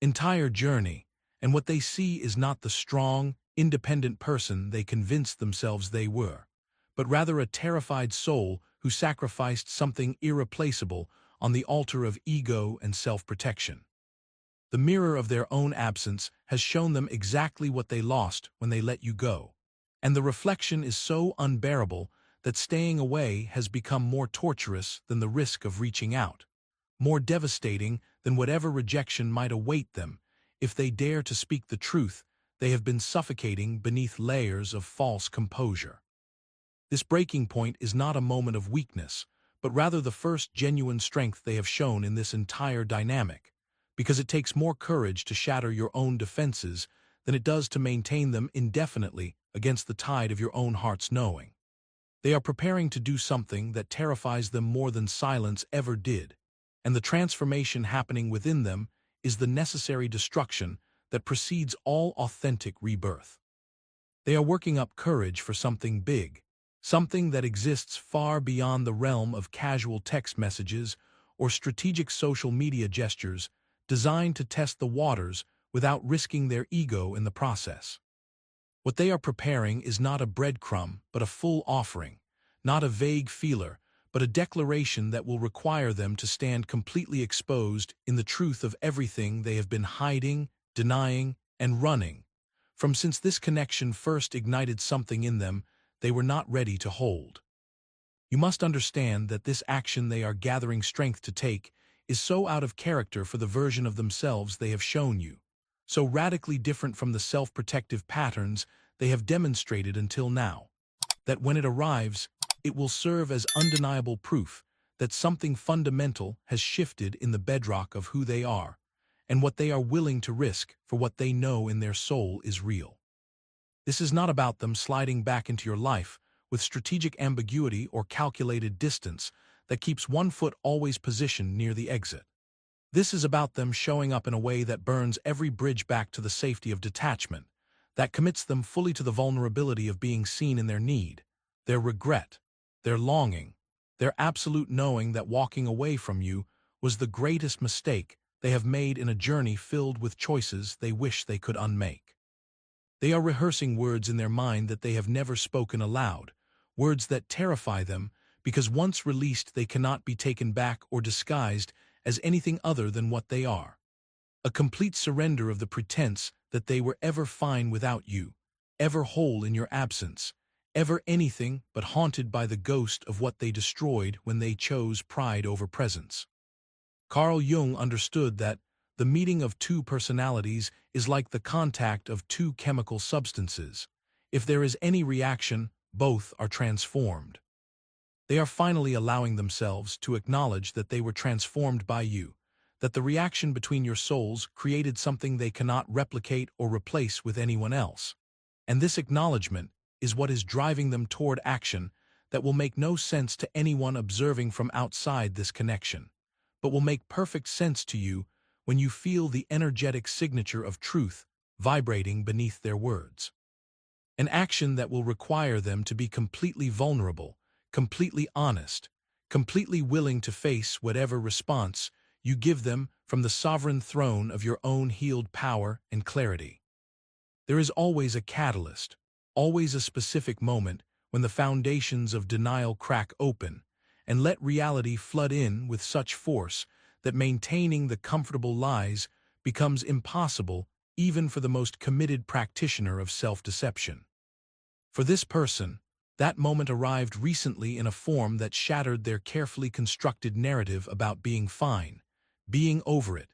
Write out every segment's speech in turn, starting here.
entire journey, and what they see is not the strong, independent person they convinced themselves they were, but rather a terrified soul who sacrificed something irreplaceable on the altar of ego and self-protection. The mirror of their own absence has shown them exactly what they lost when they let you go, and the reflection is so unbearable that staying away has become more torturous than the risk of reaching out, more devastating than whatever rejection might await them. If they dare to speak the truth, they have been suffocating beneath layers of false composure. This breaking point is not a moment of weakness, but rather the first genuine strength they have shown in this entire dynamic, because it takes more courage to shatter your own defenses than it does to maintain them indefinitely against the tide of your own heart's knowing. They are preparing to do something that terrifies them more than silence ever did, and the transformation happening within them is the necessary destruction that precedes all authentic rebirth. They are working up courage for something big, something that exists far beyond the realm of casual text messages or strategic social media gestures designed to test the waters without risking their ego in the process. What they are preparing is not a breadcrumb, but a full offering, not a vague feeler, but a declaration that will require them to stand completely exposed in the truth of everything they have been hiding, denying, and running from since this connection first ignited something in them they were not ready to hold. You must understand that this action they are gathering strength to take is so out of character for the version of themselves they have shown you, so radically different from the self-protective patterns they have demonstrated until now, that when it arrives, it will serve as undeniable proof that something fundamental has shifted in the bedrock of who they are and what they are willing to risk for what they know in their soul is real. This is not about them sliding back into your life with strategic ambiguity or calculated distance that keeps one foot always positioned near the exit. This is about them showing up in a way that burns every bridge back to the safety of detachment, that commits them fully to the vulnerability of being seen in their need, their regret, their longing, their absolute knowing that walking away from you was the greatest mistake they have made in a journey filled with choices they wish they could unmake. They are rehearsing words in their mind that they have never spoken aloud, words that terrify them because once released they cannot be taken back or disguised as anything other than what they are. A complete surrender of the pretense that they were ever fine without you, ever whole in your absence, ever anything but haunted by the ghost of what they destroyed when they chose pride over presence. Carl Jung understood that the meeting of two personalities is like the contact of two chemical substances. If there is any reaction, both are transformed. They are finally allowing themselves to acknowledge that they were transformed by you, that the reaction between your souls created something they cannot replicate or replace with anyone else. And this acknowledgement is what is driving them toward action that will make no sense to anyone observing from outside this connection, but will make perfect sense to you when you feel the energetic signature of truth vibrating beneath their words. An action that will require them to be completely vulnerable, completely honest, completely willing to face whatever response you give them from the sovereign throne of your own healed power and clarity. There is always a catalyst, always a specific moment when the foundations of denial crack open and let reality flood in with such force that maintaining the comfortable lies becomes impossible even for the most committed practitioner of self-deception. For this person, that moment arrived recently in a form that shattered their carefully constructed narrative about being fine, being over it,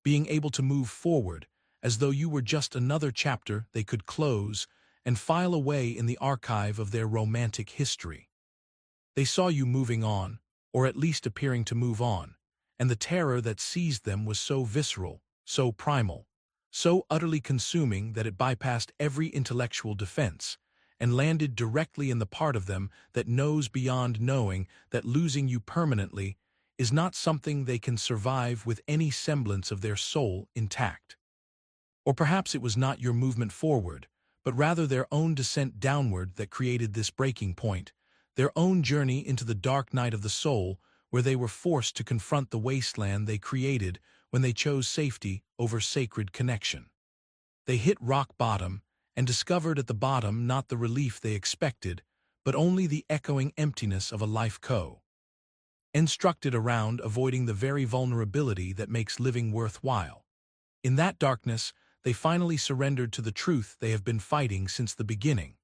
being able to move forward as though you were just another chapter they could close and file away in the archive of their romantic history. They saw you moving on, or at least appearing to move on, and the terror that seized them was so visceral, so primal, so utterly consuming that it bypassed every intellectual defense and landed directly in the part of them that knows beyond knowing that losing you permanently is not something they can survive with any semblance of their soul intact. Or perhaps it was not your movement forward, but rather their own descent downward that created this breaking point, their own journey into the dark night of the soul where they were forced to confront the wasteland they created when they chose safety over sacred connection. They hit rock bottom and discovered at the bottom not the relief they expected, but only the echoing emptiness of a life instructed around avoiding the very vulnerability that makes living worthwhile. In that darkness, they finally surrendered to the truth they have been fighting since the beginning,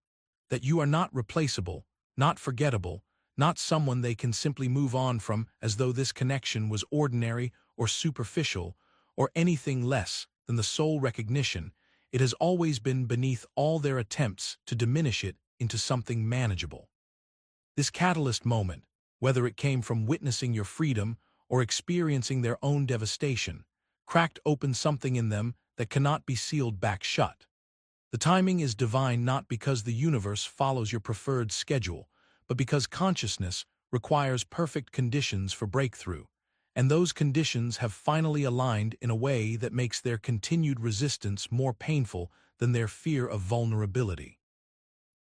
that you are not replaceable, not forgettable, not someone they can simply move on from as though this connection was ordinary or superficial or anything less than the sole recognition it has always been beneath all their attempts to diminish it into something manageable. This catalyst moment, whether it came from witnessing your freedom or experiencing their own devastation, cracked open something in them that cannot be sealed back shut. The timing is divine not because the universe follows your preferred schedule, but because consciousness requires perfect conditions for breakthrough, and those conditions have finally aligned in a way that makes their continued resistance more painful than their fear of vulnerability.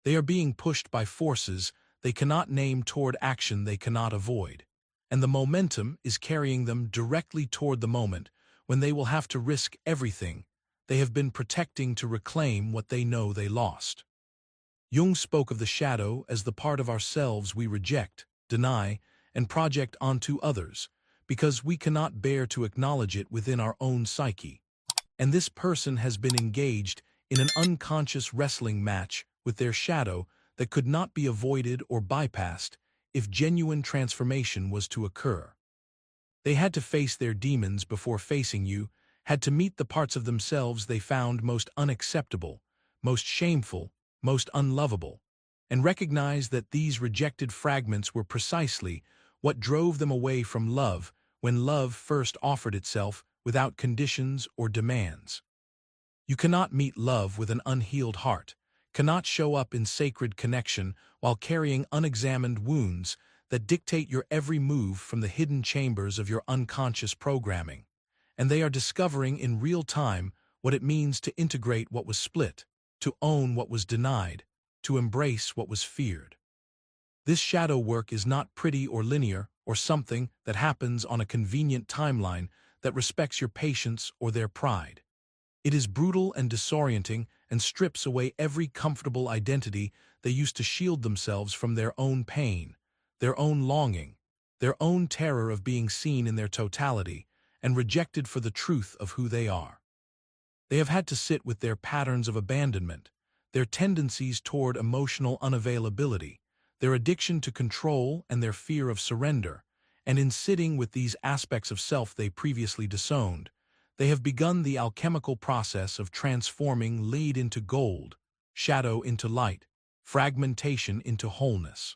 They are being pushed by forces they cannot name toward action they cannot avoid, and the momentum is carrying them directly toward the moment when they will have to risk everything they have been protecting to reclaim what they know they lost. Jung spoke of the shadow as the part of ourselves we reject, deny, and project onto others, because we cannot bear to acknowledge it within our own psyche. And this person has been engaged in an unconscious wrestling match with their shadow that could not be avoided or bypassed if genuine transformation was to occur. They had to face their demons before facing you, had to meet the parts of themselves they found most unacceptable, most shameful, most unlovable, and recognize that these rejected fragments were precisely what drove them away from love when love first offered itself without conditions or demands. You cannot meet love with an unhealed heart, cannot show up in sacred connection while carrying unexamined wounds that dictate your every move from the hidden chambers of your unconscious programming, and they are discovering in real time what it means to integrate what was split, to own what was denied, to embrace what was feared. This shadow work is not pretty or linear or something that happens on a convenient timeline that respects your patience or their pride. It is brutal and disorienting and strips away every comfortable identity they used to shield themselves from their own pain, their own longing, their own terror of being seen in their totality and rejected for the truth of who they are. They have had to sit with their patterns of abandonment, their tendencies toward emotional unavailability, their addiction to control and their fear of surrender, and in sitting with these aspects of self they previously disowned, they have begun the alchemical process of transforming lead into gold, shadow into light, fragmentation into wholeness.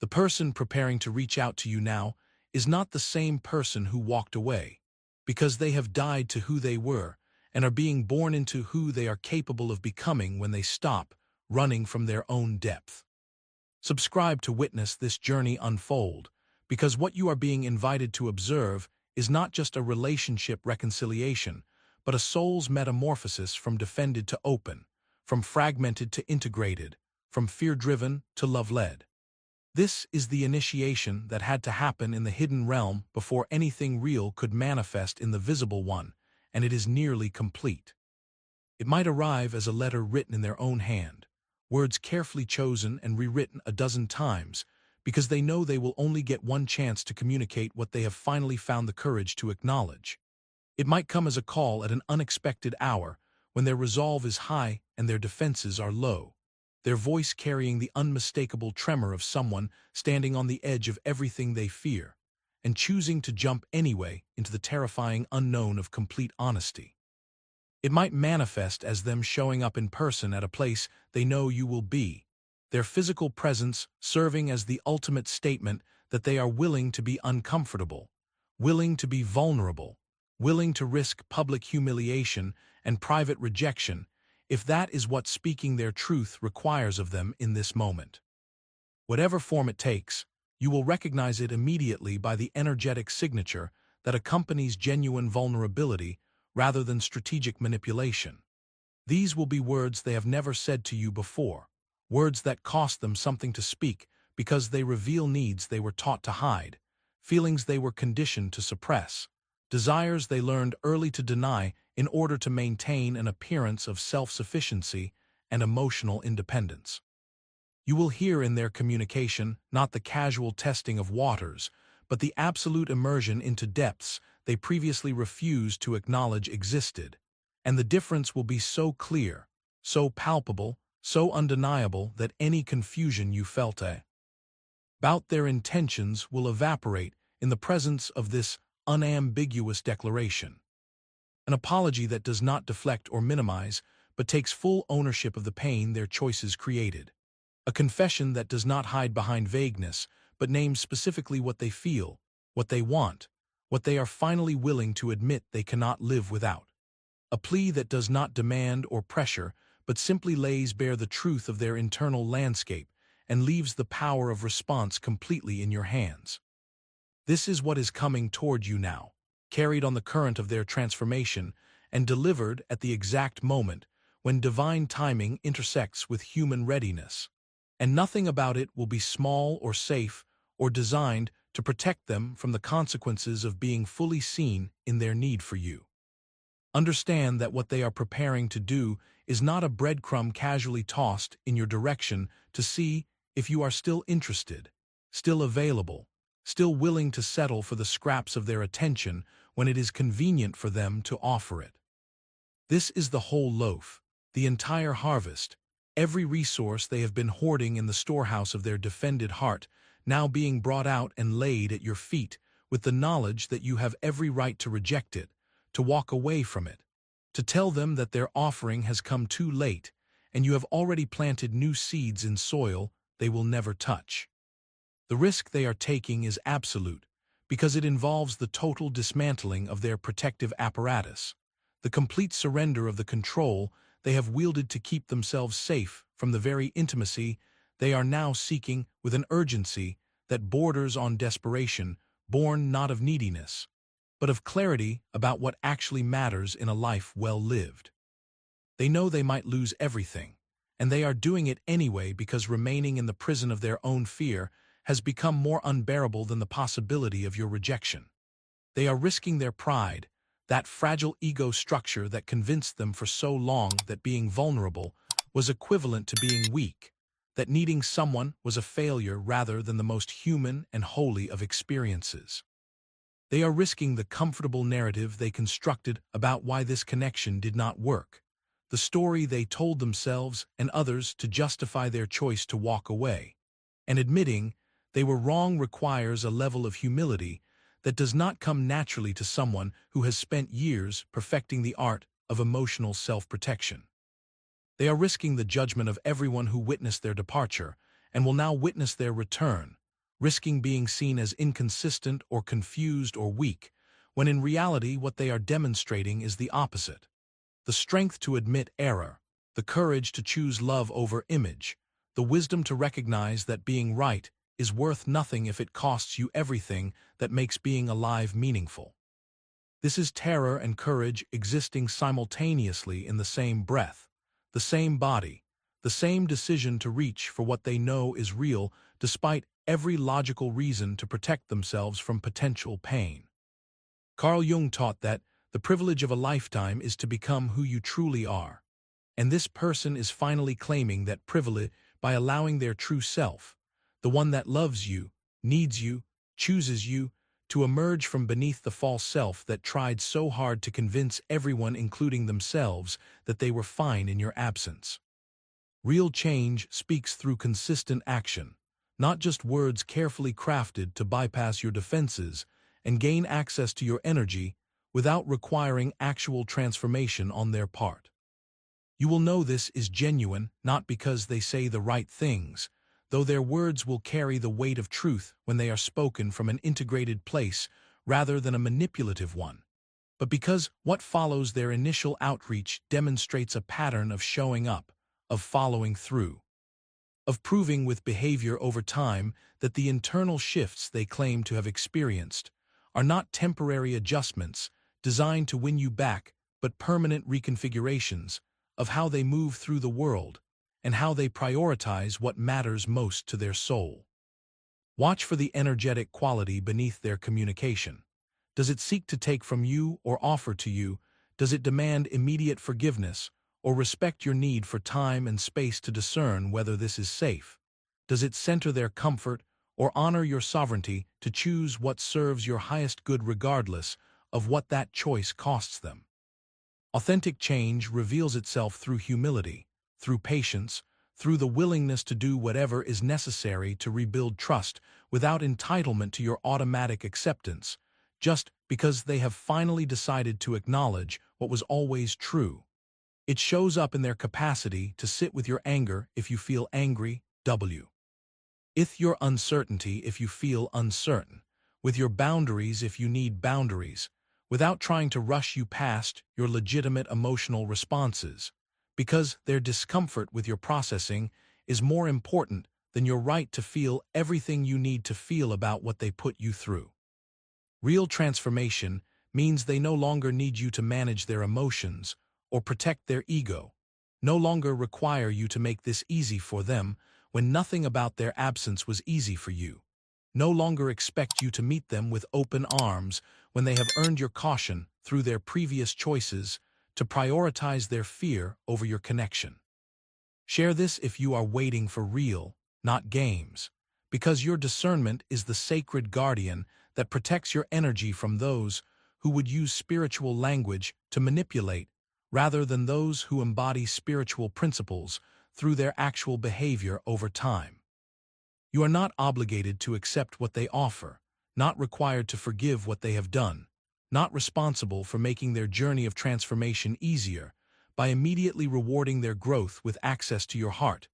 The person preparing to reach out to you now is not the same person who walked away, because they have died to who they were and are being born into who they are capable of becoming when they stop running from their own depth. Subscribe to witness this journey unfold, because what you are being invited to observe is not just a relationship reconciliation, but a soul's metamorphosis from defended to open, from fragmented to integrated, from fear-driven to love-led. This is the initiation that had to happen in the hidden realm before anything real could manifest in the visible one, and it is nearly complete. It might arrive as a letter written in their own hand, words carefully chosen and rewritten a dozen times, because they know they will only get one chance to communicate what they have finally found the courage to acknowledge. It might come as a call at an unexpected hour, when their resolve is high and their defenses are low, their voice carrying the unmistakable tremor of someone standing on the edge of everything they fear, and choosing to jump anyway into the terrifying unknown of complete honesty. It might manifest as them showing up in person at a place they know you will be, their physical presence serving as the ultimate statement that they are willing to be uncomfortable, willing to be vulnerable, willing to risk public humiliation and private rejection, if that is what speaking their truth requires of them in this moment. Whatever form it takes, you will recognize it immediately by the energetic signature that accompanies genuine vulnerability rather than strategic manipulation. These will be words they have never said to you before, words that cost them something to speak because they reveal needs they were taught to hide, feelings they were conditioned to suppress, desires they learned early to deny in order to maintain an appearance of self-sufficiency and emotional independence. You will hear in their communication not the casual testing of waters, but the absolute immersion into depths they previously refused to acknowledge existed. And the difference will be so clear, so palpable, so undeniable that any confusion you felt about their intentions will evaporate in the presence of this unambiguous declaration. An apology that does not deflect or minimize, but takes full ownership of the pain their choices created. A confession that does not hide behind vagueness, but names specifically what they feel, what they want, what they are finally willing to admit they cannot live without. A plea that does not demand or pressure, but simply lays bare the truth of their internal landscape and leaves the power of response completely in your hands. This is what is coming toward you now, carried on the current of their transformation and delivered at the exact moment when divine timing intersects with human readiness. And nothing about it will be small or safe or designed to protect them from the consequences of being fully seen in their need for you. Understand that what they are preparing to do is not a breadcrumb casually tossed in your direction to see if you are still interested, still available, still willing to settle for the scraps of their attention when it is convenient for them to offer it. This is the whole loaf, the entire harvest, every resource they have been hoarding in the storehouse of their defended heart, now being brought out and laid at your feet with the knowledge that you have every right to reject it, to walk away from it, to tell them that their offering has come too late and you have already planted new seeds in soil they will never touch. The risk they are taking is absolute because it involves the total dismantling of their protective apparatus, the complete surrender of the control they have wielded to keep themselves safe from the very intimacy they are now seeking with an urgency that borders on desperation, born not of neediness, but of clarity about what actually matters in a life well lived. They know they might lose everything, and they are doing it anyway because remaining in the prison of their own fear has become more unbearable than the possibility of your rejection. They are risking their pride, that fragile ego structure that convinced them for so long that being vulnerable was equivalent to being weak, that needing someone was a failure rather than the most human and holy of experiences. They are risking the comfortable narrative they constructed about why this connection did not work, the story they told themselves and others to justify their choice to walk away, and admitting they were wrong requires a level of humility that does not come naturally to someone who has spent years perfecting the art of emotional self-protection. They are risking the judgment of everyone who witnessed their departure and will now witness their return, risking being seen as inconsistent or confused or weak, when in reality what they are demonstrating is the opposite. The strength to admit error, the courage to choose love over image, the wisdom to recognize that being right is worth nothing if it costs you everything that makes being alive meaningful. This is terror and courage existing simultaneously in the same breath, the same body, the same decision to reach for what they know is real despite every logical reason to protect themselves from potential pain. Carl Jung taught that the privilege of a lifetime is to become who you truly are, and this person is finally claiming that privilege by allowing their true self, the one that loves you, needs you, chooses you, to emerge from beneath the false self that tried so hard to convince everyone, including themselves, that they were fine in your absence. Real change speaks through consistent action, not just words carefully crafted to bypass your defenses and gain access to your energy without requiring actual transformation on their part. You will know this is genuine not because they say the right things, though their words will carry the weight of truth when they are spoken from an integrated place rather than a manipulative one, but because what follows their initial outreach demonstrates a pattern of showing up, of following through, of proving with behavior over time that the internal shifts they claim to have experienced are not temporary adjustments designed to win you back, but permanent reconfigurations of how they move through the world and how they prioritize what matters most to their soul. Watch for the energetic quality beneath their communication. Does it seek to take from you or offer to you? Does it demand immediate forgiveness or respect your need for time and space to discern whether this is safe? Does it center their comfort or honor your sovereignty to choose what serves your highest good regardless of what that choice costs them? Authentic change reveals itself through humility, through patience, through the willingness to do whatever is necessary to rebuild trust without entitlement to your automatic acceptance, just because they have finally decided to acknowledge what was always true. It shows up in their capacity to sit with your anger if you feel angry, with your uncertainty if you feel uncertain, with your boundaries if you need boundaries, without trying to rush you past your legitimate emotional responses, because their discomfort with your processing is more important than your right to feel everything you need to feel about what they put you through. Real transformation means they no longer need you to manage their emotions or protect their ego, no longer require you to make this easy for them when nothing about their absence was easy for you, no longer expect you to meet them with open arms when they have earned your caution through their previous choices to prioritize their fear over your connection. Share this if you are waiting for real, not games, because your discernment is the sacred guardian that protects your energy from those who would use spiritual language to manipulate rather than those who embody spiritual principles through their actual behavior over time. You are not obligated to accept what they offer, not required to forgive what they have done, not responsible for making their journey of transformation easier by immediately rewarding their growth with access to your heart,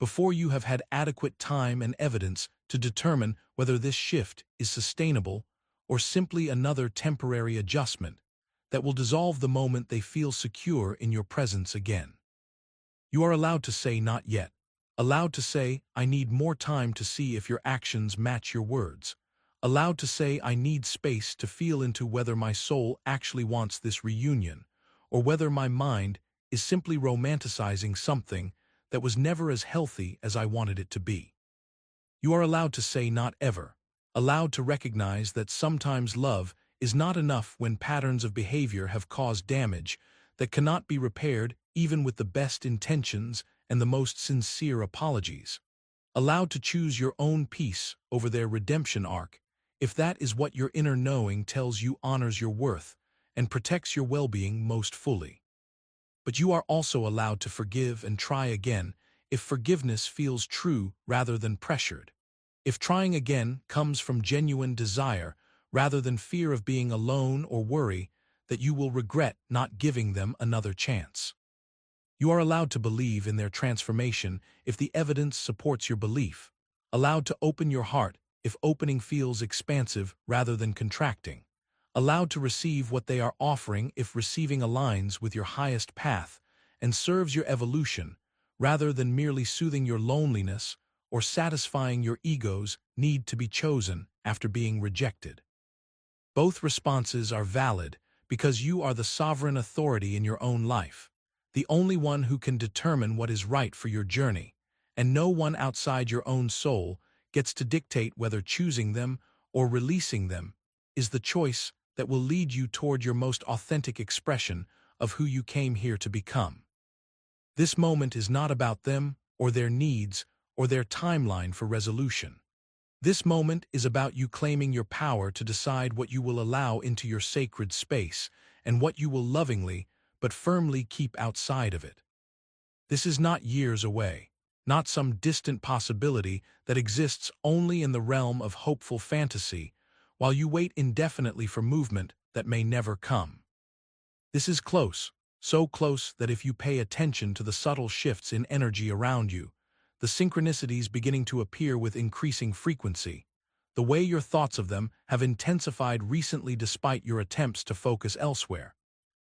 before you have had adequate time and evidence to determine whether this shift is sustainable or simply another temporary adjustment that will dissolve the moment they feel secure in your presence again. You are allowed to say not yet, allowed to say I need more time to see if your actions match your words, allowed to say I need space to feel into whether my soul actually wants this reunion, or whether my mind is simply romanticizing something that was never as healthy as I wanted it to be. You are allowed to say not ever, allowed to recognize that sometimes love is not enough when patterns of behavior have caused damage that cannot be repaired even with the best intentions and the most sincere apologies. Allowed to choose your own peace over their redemption arc, if that is what your inner knowing tells you honors your worth and protects your well-being most fully. But you are also allowed to forgive and try again if forgiveness feels true rather than pressured. If trying again comes from genuine desire rather than fear of being alone or worry that you will regret not giving them another chance. You are allowed to believe in their transformation if the evidence supports your belief, allowed to open your heart if opening feels expansive rather than contracting, allowed to receive what they are offering if receiving aligns with your highest path and serves your evolution rather than merely soothing your loneliness or satisfying your ego's need to be chosen after being rejected. Both responses are valid because you are the sovereign authority in your own life, the only one who can determine what is right for your journey, and no one outside your own soul gets to dictate whether choosing them or releasing them is the choice that will lead you toward your most authentic expression of who you came here to become. This moment is not about them or their needs or their timeline for resolution. This moment is about you claiming your power to decide what you will allow into your sacred space and what you will lovingly but firmly keep outside of it. This is not years away, not some distant possibility that exists only in the realm of hopeful fantasy, while you wait indefinitely for movement that may never come. This is close, so close that if you pay attention to the subtle shifts in energy around you, the synchronicities beginning to appear with increasing frequency, the way your thoughts of them have intensified recently despite your attempts to focus elsewhere,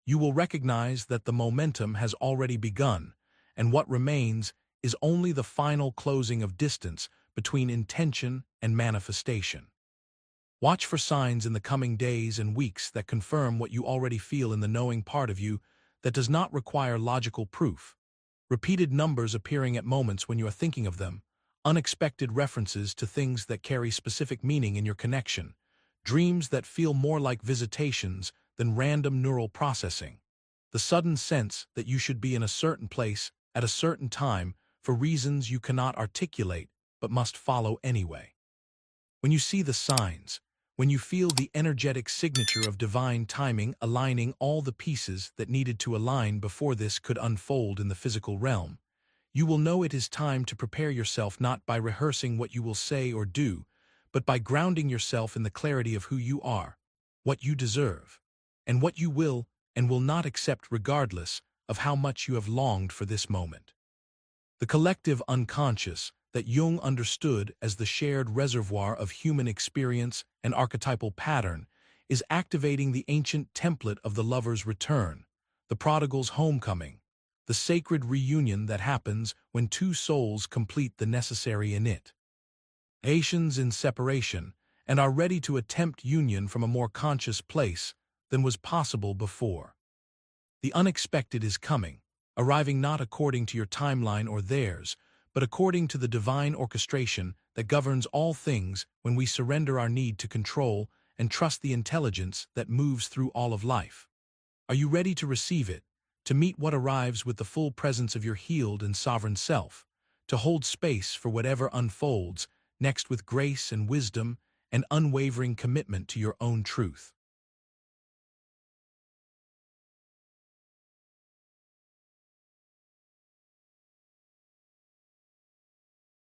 you will recognize that the momentum has already begun, and what remains is only the final closing of distance between intention and manifestation. Watch for signs in the coming days and weeks that confirm what you already feel in the knowing part of you that does not require logical proof. Repeated numbers appearing at moments when you are thinking of them, unexpected references to things that carry specific meaning in your connection, dreams that feel more like visitations than random neural processing, the sudden sense that you should be in a certain place at a certain time for reasons you cannot articulate but must follow anyway. When you see the signs, when you feel the energetic signature of divine timing aligning all the pieces that needed to align before this could unfold in the physical realm, you will know it is time to prepare yourself not by rehearsing what you will say or do, but by grounding yourself in the clarity of who you are, what you deserve, and what you will and will not accept regardless of how much you have longed for this moment. The collective unconscious that Jung understood as the shared reservoir of human experience and archetypal pattern is activating the ancient template of the lover's return, the prodigal's homecoming, the sacred reunion that happens when two souls complete the necessary initiations in separation and are ready to attempt union from a more conscious place than was possible before. The unexpected is coming, arriving not according to your timeline or theirs, but according to the divine orchestration that governs all things when we surrender our need to control and trust the intelligence that moves through all of life. Are you ready to receive it, to meet what arrives with the full presence of your healed and sovereign self, to hold space for whatever unfolds next with grace and wisdom and unwavering commitment to your own truth?